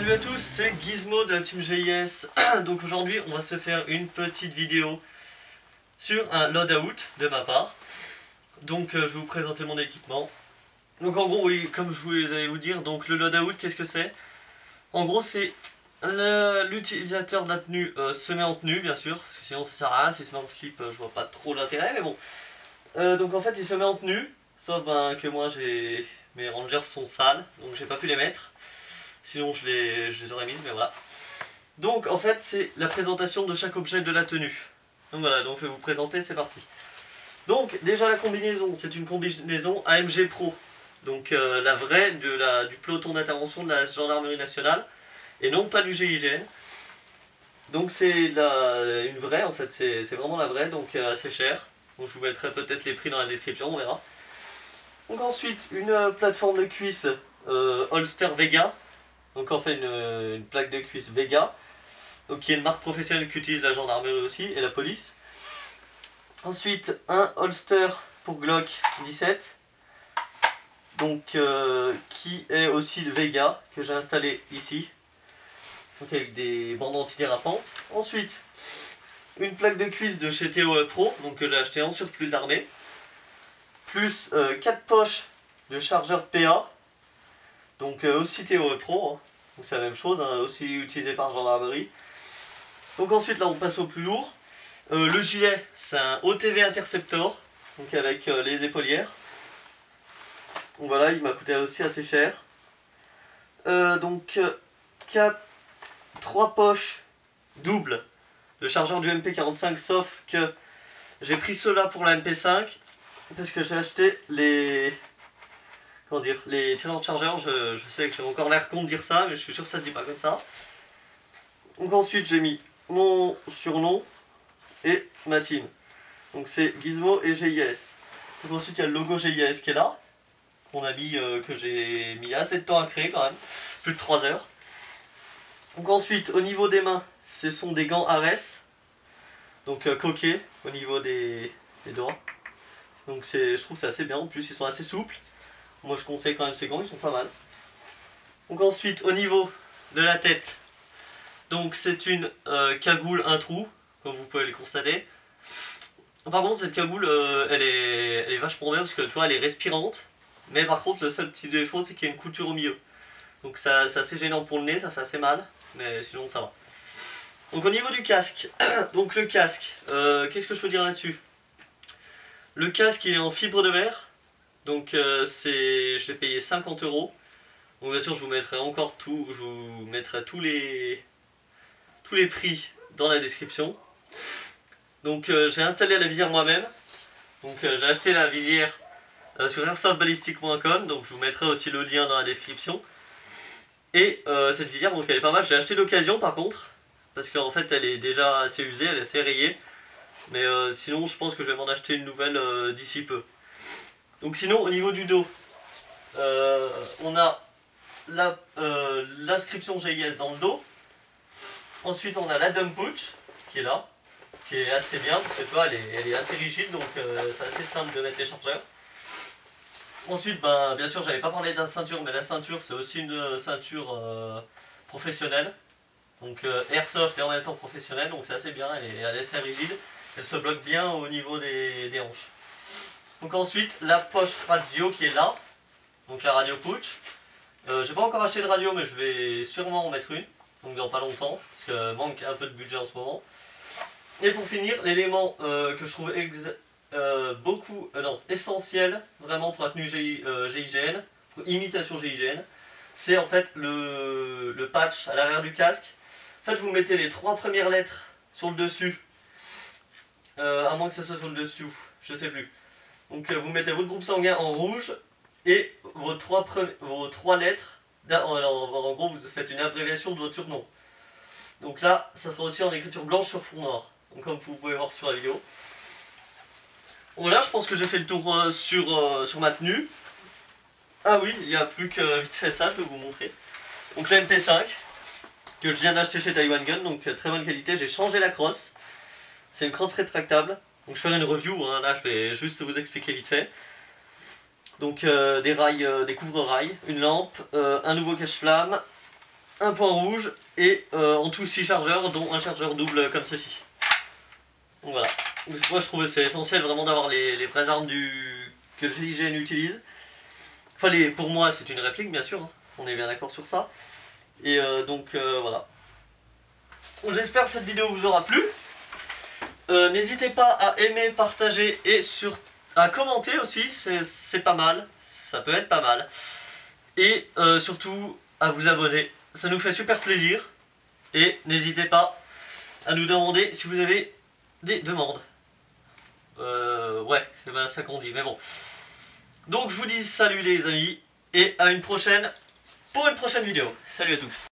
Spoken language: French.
Salut à tous, c'est Gizmo de la team GIS. Donc aujourd'hui on va se faire une petite vidéo sur un loadout de ma part. Donc je vais vous présenter mon équipement. Donc en gros oui, comme je voulais vous dire, donc le loadout qu'est-ce que c'est? En gros c'est l'utilisateur de la tenue se met en tenue bien sûr, parce que sinon ça sert à rien, s'il se met en slip je vois pas trop l'intérêt, mais bon. Donc en fait il se met en tenue, sauf que moi mes rangers sont sales, donc j'ai pas pu les mettre. Sinon je les aurais mises, mais voilà. Donc en fait c'est la présentation de chaque objet de la tenue. Donc voilà, donc je vais vous présenter, c'est parti. Donc déjà la combinaison, c'est une combinaison AMG Pro. Donc la vraie du peloton d'intervention de la gendarmerie nationale. Et non pas du GIGN. Donc c'est une vraie en fait, c'est vraiment la vraie, donc assez cher. Donc je vous mettrai peut-être les prix dans la description, on verra. Donc ensuite une plateforme de cuisse Holster Vega. Donc en fait une plaque de cuisse Vega, donc qui est une marque professionnelle qu'utilise la gendarmerie aussi et la police. Ensuite un holster pour Glock 17, donc qui est aussi le Vega que j'ai installé ici, donc avec des bandes antidérapantes. Ensuite une plaque de cuisse de chez TOE Pro, donc que j'ai acheté en surplus de l'armée, plus 4 poches de chargeur de PA. Donc aussi TOE Pro, hein. Donc c'est la même chose, hein, aussi utilisé par gendarmerie. Donc ensuite là on passe au plus lourd. Le gilet c'est un OTV Interceptor, donc avec les épaulières. Donc voilà, il m'a coûté aussi assez cher. Donc 3 poches doubles de chargeur du MP45, sauf que j'ai pris cela pour la MP5 parce que j'ai acheté les... Comment dire, les tirants de chargeur. Je sais que j'ai encore l'air con de dire ça, mais je suis sûr que ça ne dit pas comme ça. Donc ensuite j'ai mis mon surnom et ma team. Donc c'est Gizmo et GIS. Donc ensuite il y a le logo GIS qui est là, qu'on a mis, que j'ai mis assez de temps à créer quand même, plus de 3 heures. Donc ensuite au niveau des mains, ce sont des gants Ares, donc coquets au niveau des doigts. Donc je trouve que c'est assez bien, en plus ils sont assez souples. Moi je conseille quand même ces gants, ils sont pas mal. Donc ensuite au niveau de la tête, donc c'est une cagoule un trou, comme vous pouvez le constater. Par contre cette cagoule elle est vachement bien parce que tu vois elle est respirante. Mais par contre le seul petit défaut c'est qu'il y a une couture au milieu. Donc c'est assez gênant pour le nez, ça fait assez mal. Mais sinon ça va. Donc au niveau du casque, donc le casque, qu'est-ce que je peux dire là-dessus? Le casque il est en fibre de verre. Donc je l'ai payé 50 €. Donc bien sûr je vous mettrai encore tout, je vous mettrai tous les prix dans la description. Donc j'ai installé la visière moi-même. Donc j'ai acheté la visière sur airsoftballistic.com, donc je vous mettrai aussi le lien dans la description. Et cette visière donc elle est pas mal, j'ai acheté d'occasion par contre, parce qu'en fait elle est déjà assez usée, elle est assez rayée. Mais sinon je pense que je vais m'en acheter une nouvelle d'ici peu. Donc sinon au niveau du dos, on a l'inscription GIS dans le dos. Ensuite on a la dump pouch qui est là, qui est assez bien parce que tu vois elle est assez rigide, donc c'est assez simple de mettre les chargeurs. Ensuite bien sûr j'avais pas parlé de la ceinture, mais la ceinture c'est aussi une ceinture professionnelle. Donc airsoft et en même temps professionnelle, donc c'est assez bien, elle est assez rigide, elle se bloque bien au niveau des hanches. Donc ensuite la poche radio qui est là, donc la radio pouch. J'ai pas encore acheté de radio mais je vais sûrement en mettre une, donc dans pas longtemps, parce que manque un peu de budget en ce moment. Et pour finir, l'élément que je trouve essentiel vraiment pour la tenue GIGN, pour imitation GIGN, c'est en fait le patch à l'arrière du casque. En fait vous mettez les 3 premières lettres sur le dessus, à moins que ce soit sur le dessous, je sais plus. Donc vous mettez votre groupe sanguin en rouge et vos 3 lettres, en gros vous faites une abréviation de votre surnom. Donc là ça sera aussi en écriture blanche sur fond noir, donc comme vous pouvez voir sur la vidéo. Voilà, je pense que j'ai fait le tour sur ma tenue. Ah oui, il n'y a plus que vite fait ça, je vais vous montrer. Donc la MP5 que je viens d'acheter chez Taiwan Gun, donc très bonne qualité, j'ai changé la crosse. C'est une crosse rétractable, donc je ferai une review, hein. Là je vais juste vous expliquer vite fait. Donc des rails, des couvre-rails, une lampe, un nouveau cache-flamme, un point rouge et en tout 6 chargeurs, dont un chargeur double comme ceci. Donc voilà. Moi je trouve que c'est essentiel vraiment d'avoir les vraies armes que le GIGN utilise. Enfin, pour moi c'est une réplique bien sûr, hein. On est bien d'accord sur ça. Et donc voilà. J'espère que cette vidéo vous aura plu. N'hésitez pas à aimer, partager et à commenter aussi, c'est pas mal, ça peut être pas mal. Et surtout à vous abonner, ça nous fait super plaisir. Et n'hésitez pas à nous demander si vous avez des demandes. Ouais, c'est bien ça qu'on dit, mais bon. Donc je vous dis salut les amis, et à une prochaine, pour une prochaine vidéo. Salut à tous.